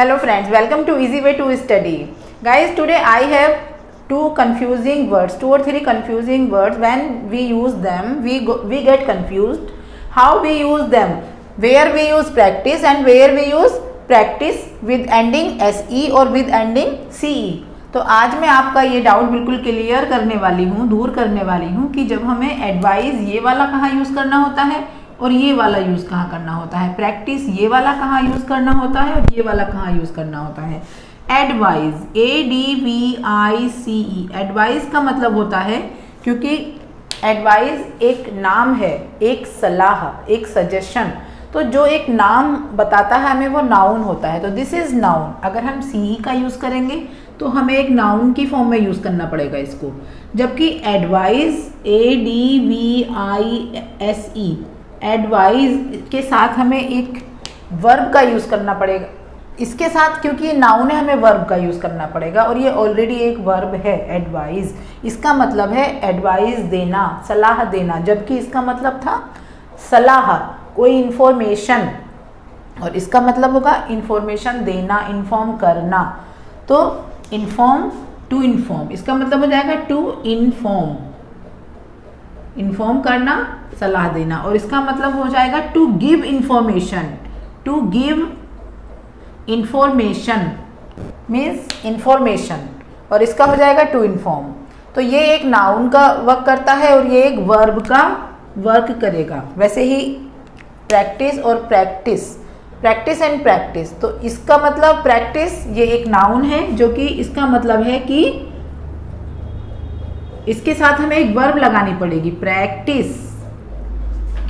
Hello friends, welcome to Easy Way to Study. Guys, today I have two or three confusing words. When we use them, we get confused. How we use them? Where we use practice and where we use practice with ending se or with ending ce. तो आज मैं आपका ये doubt बिल्कुल clear करने वाली हूँ, दूर करने वाली हूँ कि जब हमें एडवाइस ये वाला कहाँ यूज़ करना होता है और ये वाला यूज़ कहाँ करना होता है, प्रैक्टिस ये वाला कहाँ यूज़ करना होता है और ये वाला कहाँ यूज़ करना होता है। एडवाइस, ADVICE, एडवाइस का मतलब होता है, क्योंकि एडवाइस एक नाम है, एक सलाह, एक सजेशन। तो जो एक नाम बताता है हमें वो नाउन होता है, तो दिस इज़ नाउन। अगर हम CE का यूज़ करेंगे तो हमें एक नाउन की फॉर्म में यूज़ करना पड़ेगा इसको, जबकि एडवाइस ADVISE, एडवाइस के साथ हमें एक वर्ब का यूज़ करना पड़ेगा। इसके साथ क्योंकि ये नाउन है हमें वर्ब का यूज़ करना पड़ेगा और ये ऑलरेडी एक वर्ब है एडवाइस। इसका मतलब है एडवाइस देना, सलाह देना, जबकि इसका मतलब था सलाह, कोई इन्फॉर्मेशन, और इसका मतलब होगा इन्फॉर्मेशन देना, इन्फॉर्म करना। तो इन्फॉर्म, टू इन्फॉर्म, इसका मतलब हो जाएगा टू इन्फॉर्म, इन्फॉर्म करना, सलाह देना, और इसका मतलब हो जाएगा to give information, to give information means information, और इसका हो जाएगा टू इन्फॉर्म। तो ये एक नाउन का वर्क करता है और ये एक वर्ब का वर्क करेगा। वैसे ही प्रैक्टिस और प्रैक्टिस, प्रैक्टिस एंड प्रैक्टिस, तो इसका मतलब प्रैक्टिस ये एक नाउन है, जो कि इसका मतलब है कि इसके साथ हमें एक वर्ब लगानी पड़ेगी, प्रैक्टिस,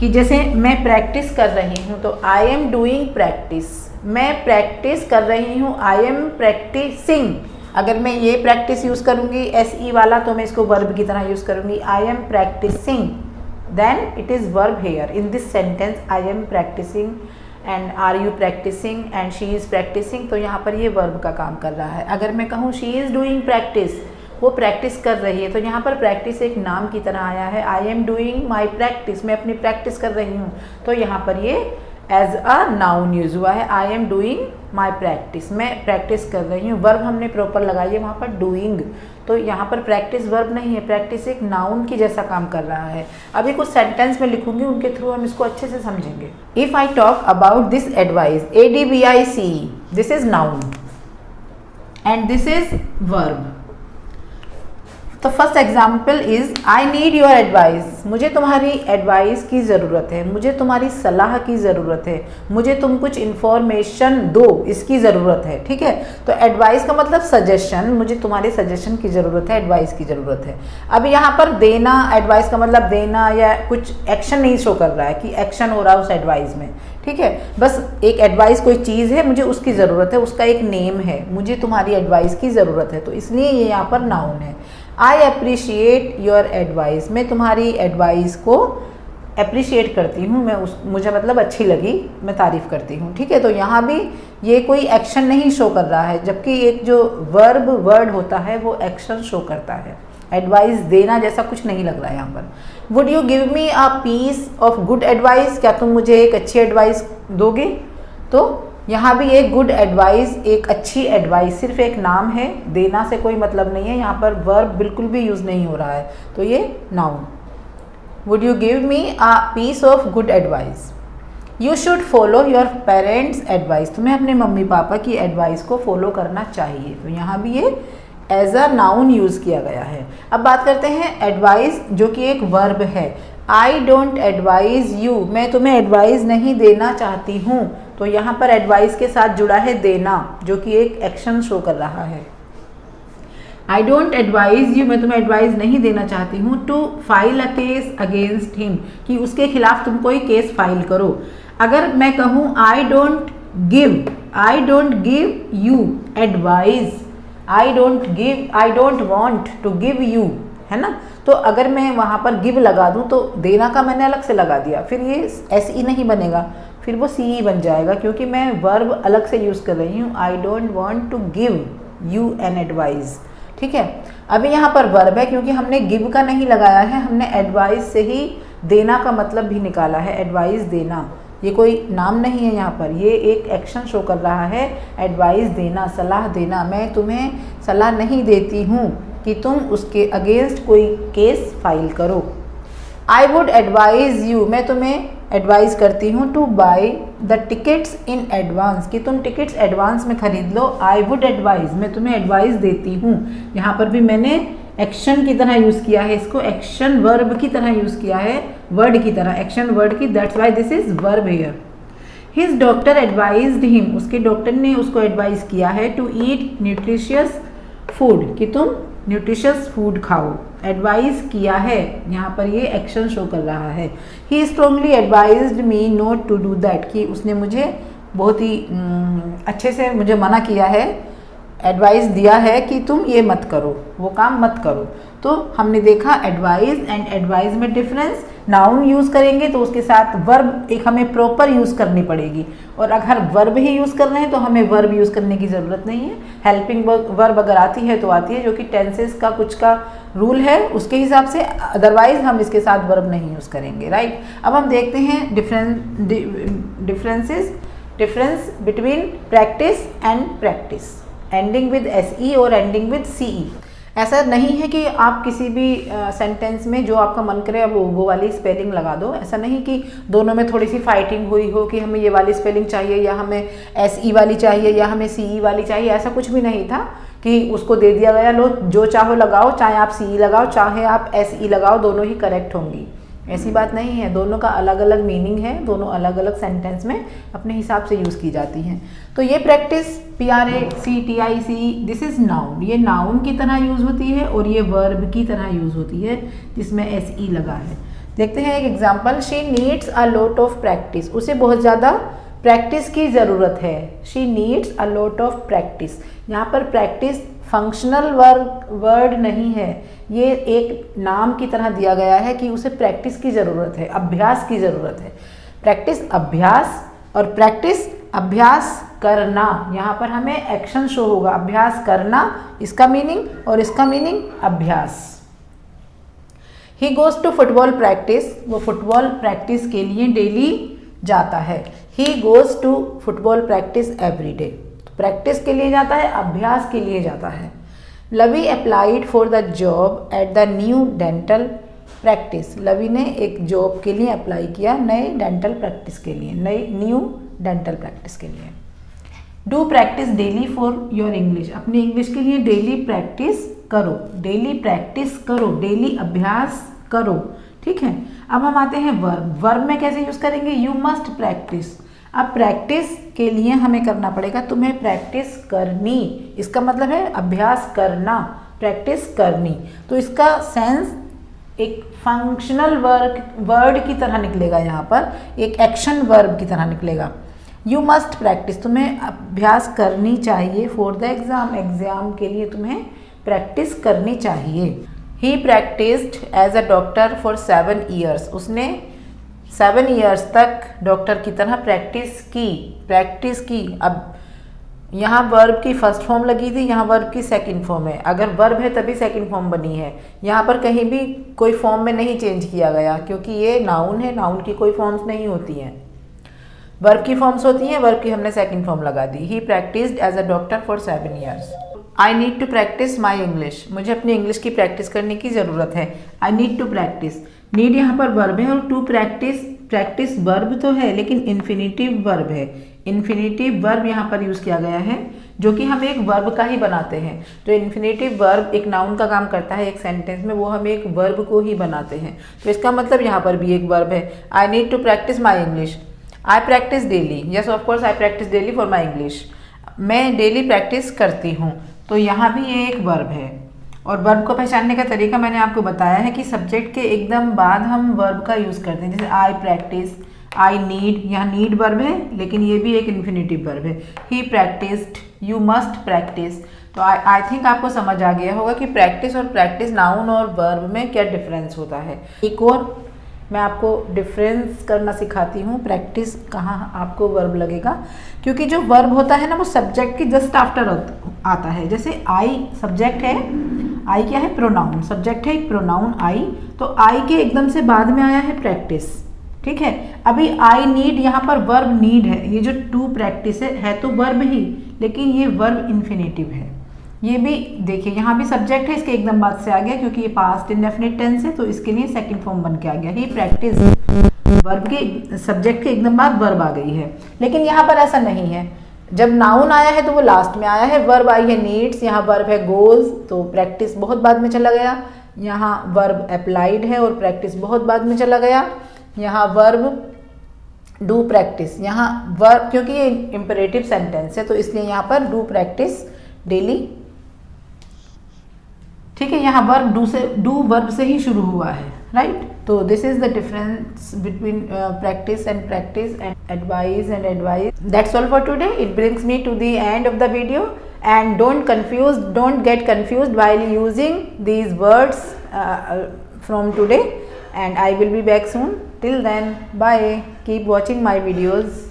कि जैसे मैं प्रैक्टिस कर रही हूँ तो आई एम डूइंग प्रैक्टिस, मैं प्रैक्टिस कर रही हूँ, आई एम प्रैक्टिसिंग। अगर मैं ये प्रैक्टिस यूज़ करूँगी SE वाला तो मैं इसको वर्ब की तरह यूज़ करूँगी, I am practising, then it is verb here in this sentence, I am practising and are you practising and she is practising, तो यहाँ पर ये वर्ब का काम कर रहा है। अगर मैं कहूँ शी इज़ डूइंग प्रैक्टिस, वो प्रैक्टिस कर रही है, तो यहाँ पर प्रैक्टिस एक नाम की तरह आया है। I am doing my practice, मैं अपनी प्रैक्टिस कर रही हूँ, तो यहाँ पर ये एज अ नाउन यूज़ हुआ है। I am doing my practice, मैं प्रैक्टिस कर रही हूँ, वर्ब हमने प्रॉपर लगाई है वहाँ पर डूइंग, तो यहाँ पर प्रैक्टिस वर्ब नहीं है, प्रैक्टिस एक नाउन की जैसा काम कर रहा है। अभी कुछ सेंटेंस में लिखूंगी, उनके थ्रू हम इसको अच्छे से समझेंगे। If I talk about this advice, ADVICE, this is noun and this is verb. तो first example is I need your advice, मुझे तुम्हारी एडवाइस की ज़रूरत है, मुझे तुम्हारी सलाह की ज़रूरत है, मुझे तुम कुछ इन्फॉर्मेशन दो, इसकी ज़रूरत है। ठीक है, तो एडवाइस का मतलब सजेशन, मुझे तुम्हारे सजेशन की ज़रूरत है, एडवाइस की ज़रूरत है। अब यहाँ पर देना, एडवाइस का मतलब देना या कुछ एक्शन नहीं शो कर रहा है कि एक्शन हो रहा है उस एडवाइस में। ठीक है, बस एक एडवाइस कोई चीज़ है, मुझे उसकी ज़रूरत है, उसका एक नेम है, मुझे तुम्हारी एडवाइस की ज़रूरत है, तो इसलिए ये यहाँ पर नाउन है। आई अप्रिशिएट योर एडवाइस, मैं तुम्हारी एडवाइस को अप्रिशिएट करती हूँ, मुझे मतलब अच्छी लगी, मैं तारीफ़ करती हूँ। ठीक है, तो यहाँ भी ये कोई एक्शन नहीं शो कर रहा है, जबकि एक जो वर्ब वर्ड होता है वो एक्शन शो करता है। एडवाइस देना जैसा कुछ नहीं लग रहा है यहाँ पर। Would you give me a piece of good advice, क्या तुम मुझे एक अच्छी एडवाइस दोगे? तो यहाँ भी एक गुड एडवाइस, एक अच्छी एडवाइस, सिर्फ एक नाम है, देना से कोई मतलब नहीं है, यहाँ पर वर्ब बिल्कुल भी यूज़ नहीं हो रहा है, तो ये noun. Would you give me a piece of good advice, you should follow your parents advice, तुम्हें अपने मम्मी पापा की एडवाइस को फॉलो करना चाहिए, तो यहाँ भी ये एज अ नाउन यूज़ किया गया है। अब बात करते हैं एडवाइस, जो कि एक वर्ब है। आई डोंट एडवाइज यू, मैं तुम्हें एडवाइस नहीं देना चाहती हूँ, तो यहाँ पर एडवाइस के साथ जुड़ा है देना, जो कि एक एक्शन शो कर रहा है। आई डोंट एडवाइज यू, मैं तुम्हें एडवाइस नहीं देना चाहती हूँ, to file a case against him, कि उसके खिलाफ तुम कोई केस फाइल करो। अगर मैं कहूँ I don't give you advice, I don't want to give you, है ना, तो अगर मैं वहाँ पर गिव लगा दूँ तो देना का मैंने अलग से लगा दिया, फिर ये SE नहीं बनेगा, फिर वो CE बन जाएगा, क्योंकि मैं वर्ब अलग से यूज़ कर रही हूँ। I don't want to give you an advice. ठीक है, अभी यहाँ पर वर्ब है, क्योंकि हमने गिव का नहीं लगाया है, हमने एडवाइस से ही देना का मतलब भी निकाला है, एडवाइस देना, ये कोई नाम नहीं है यहाँ पर, ये एक एक्शन शो कर रहा है। एडवाइस देना, सलाह देना, मैं तुम्हें सलाह नहीं देती हूँ कि तुम उसके अगेंस्ट कोई केस फाइल करो। आई वुड एडवाइज़ यू, मैं तुम्हें एडवाइस करती हूँ two by the tickets in advance, कि तुम टिकट्स एडवांस में खरीद लो। आई वुड एडवाइज़, मैं तुम्हें एडवाइस देती हूँ। यहाँ पर भी मैंने एक्शन की तरह यूज़ किया है, इसको एक्शन वर्ब की तरह यूज़ किया है, वर्ड की तरह, एक्शन वर्ड की, that's why this is verb here. His doctor advised him, उसके डॉक्टर ने उसको एडवाइस किया है टू ईट न्यूट्रिशियस फूड, कि तुम न्यूट्रिशियस फूड खाओ। एडवाइस किया है, यहाँ पर ये एक्शन शो कर रहा है। He strongly advised me not to do that, कि उसने मुझे बहुत ही अच्छे से मुझे मना किया है, एडवाइस दिया है कि तुम ये मत करो, वो काम मत करो। तो हमने देखा एडवाइस एंड एडवाइस में डिफरेंस। नाउन यूज़ करेंगे तो उसके साथ वर्ब एक हमें प्रॉपर यूज़ करनी पड़ेगी, और अगर वर्ब ही यूज़ कर रहे हैं तो हमें वर्ब यूज़ करने की ज़रूरत नहीं है। हेल्पिंग वर्ब अगर आती है तो आती है, जो कि टेंसेस का कुछ का रूल है उसके हिसाब से, अदरवाइज हम इसके साथ वर्ब नहीं यूज़ करेंगे, राइट। अब हम देखते हैं difference between practice and practice, ending with SE और एंडिंग विद CE। ऐसा नहीं है कि आप किसी भी सेंटेंस में जो आपका मन करे वो वाली स्पेलिंग लगा दो। ऐसा नहीं कि दोनों में थोड़ी सी फाइटिंग हुई हो कि हमें ये वाली स्पेलिंग चाहिए या हमें SE वाली चाहिए या हमें CE वाली चाहिए, ऐसा कुछ भी नहीं था कि उसको दे दिया गया लो जो चाहो लगाओ, चाहे आप CE लगाओ चाहे आप SE लगाओ, दोनों ही करेक्ट होंगी। ऐसी बात नहीं है, दोनों का अलग अलग मीनिंग है, दोनों अलग अलग सेंटेंस में अपने हिसाब से यूज़ की जाती हैं। तो ये practice PRACTICE this is noun, ये नाउन की तरह यूज़ होती है और ये वर्ब की तरह यूज़ होती है जिसमें SE लगा है। देखते हैं एक example. She needs a lot of practice, उसे बहुत ज़्यादा प्रैक्टिस की ज़रूरत है। She needs a lot of practice, यहाँ पर प्रैक्टिस फंक्शनल वर्ड नहीं है, ये एक नाम की तरह दिया गया है कि उसे प्रैक्टिस की ज़रूरत है, अभ्यास की ज़रूरत है। प्रैक्टिस अभ्यास और प्रैक्टिस अभ्यास करना, यहाँ पर हमें एक्शन शो होगा, अभ्यास करना इसका मीनिंग और इसका मीनिंग अभ्यास। He goes to football practice, वो फुटबॉल प्रैक्टिस के लिए डेली जाता है। He goes to football practice every day, practice के लिए जाता है, अभ्यास के लिए जाता है। Lavi applied for the job at the new dental practice, Lavi ने एक जॉब के लिए अप्लाई किया, नए डेंटल प्रैक्टिस के लिए, नई न्यू डेंटल प्रैक्टिस के लिए। Do practice daily for your English, अपनी इंग्लिश के लिए डेली प्रैक्टिस करो, डेली प्रैक्टिस करो, डेली अभ्यास करो, ठीक है। अब हम आते हैं वर्ब। वर्ब में कैसे यूज़ करेंगे? You must practice. अब प्रैक्टिस के लिए हमें करना पड़ेगा, तुम्हें प्रैक्टिस करनी, इसका मतलब है अभ्यास करना, प्रैक्टिस करनी। तो इसका सेंस एक फंक्शनल वर्ड की तरह निकलेगा, यहाँ पर एक एक्शन वर्ब की तरह निकलेगा। यू मस्ट प्रैक्टिस, तुम्हें अभ्यास करनी चाहिए। फॉर द एग्ज़ाम, एग्ज़ाम के लिए तुम्हें प्रैक्टिस करनी चाहिए। He practised as a doctor for 7 years, उसने 7 years तक डॉक्टर की तरह प्रैक्टिस की। अब यहाँ वर्ब की फर्स्ट फॉर्म लगी थी, यहाँ वर्ब की सेकंड फॉर्म है। अगर वर्ब है तभी सेकंड फॉर्म बनी है, यहाँ पर कहीं भी कोई फॉर्म में नहीं चेंज किया गया, क्योंकि ये नाउन है, नाउन की कोई फॉर्म्स नहीं होती हैं, वर्ब की फॉर्म्स होती हैं, वर्ब की हमने सेकंड फॉर्म लगा दी। He practised as a doctor for 7 years। I need to practise my English, मुझे अपनी इंग्लिश की प्रैक्टिस करने की ज़रूरत है। I need to practise, need यहाँ पर वर्ब है और टू प्रैक्टिस वर्ब तो है लेकिन इन्फिनिटिव वर्ब है। इन्फिनिटिव वर्ब यहाँ पर यूज़ किया गया है, जो कि हम एक वर्ब का ही बनाते हैं। जो इन्फिनिटिव वर्ब एक नाउन का काम करता है एक सेंटेंस में, वो हम एक वर्ब को ही बनाते हैं। तो इसका मतलब यहाँ पर भी एक वर्ब है। I need to practise my English. I practise daily, yes of course I practise daily for my English. मैं डेली प्रैक्टिस करती हूँ, तो यहाँ भी ये एक वर्ब है। और वर्ब को पहचानने का तरीका मैंने आपको बताया है कि सब्जेक्ट के एकदम बाद हम वर्ब का यूज़ करते हैं, जैसे आई प्रैक्टिस, आई नीड, यहाँ नीड वर्ब है लेकिन ये भी एक इन्फिनिटिव वर्ब है। ही प्रैक्टिस्ड, यू मस्ट प्रैक्टिस। तो आई थिंक आपको समझ आ गया होगा कि प्रैक्टिस और प्रैक्टिस, नाउन और वर्ब में क्या डिफरेंस होता है। एक और मैं आपको डिफरेंस करना सिखाती हूँ, प्रैक्टिस कहाँ आपको वर्ब लगेगा, क्योंकि जो वर्ब होता है ना वो सब्जेक्ट की जस्ट आफ्टर आता है। जैसे आई सब्जेक्ट है, आई क्या है? प्रोनाउन, सब्जेक्ट है एक प्रोनाउन आई, तो आई के एकदम से बाद में आया है प्रैक्टिस। ठीक है। अभी आई नीड, यहाँ पर वर्ब नीड है, ये जो टू प्रैक्टिस है तो वर्ब ही, लेकिन ये वर्ब इन्फिनेटिव है। ये भी देखिए यहाँ भी सब्जेक्ट है, इसके एकदम बाद से आ गया क्योंकि ये पास्ट इंडेफिनिट टेंस है, तो इसके लिए सेकंड फॉर्म बन के आ गया। ही प्रैक्टिस, वर्ब के सब्जेक्ट के एकदम बाद वर्ब आ गई है। लेकिन यहाँ पर ऐसा नहीं है, जब नाउन आया है तो वो लास्ट में आया है, वर्ब आई है नीड्स, यहाँ वर्ब है गोल्स, तो प्रैक्टिस बहुत बाद में चला गया। यहाँ वर्ब अप्लाइड है और प्रैक्टिस बहुत बाद में चला गया। यहाँ वर्ब डू प्रैक्टिस, यहाँ वर्ब, क्योंकि ये इंपरेटिव सेंटेंस है तो इसलिए यहाँ पर डू प्रैक्टिस डेली, ठीक है। यहाँ वर्ब डू वर्ब से ही शुरू हुआ है, राइट। तो this is the difference between practice and advice that's all for today. It brings me to the end of the video and don't get confused while using these words from today, and I will be back soon. Till then, bye. Keep watching my videos.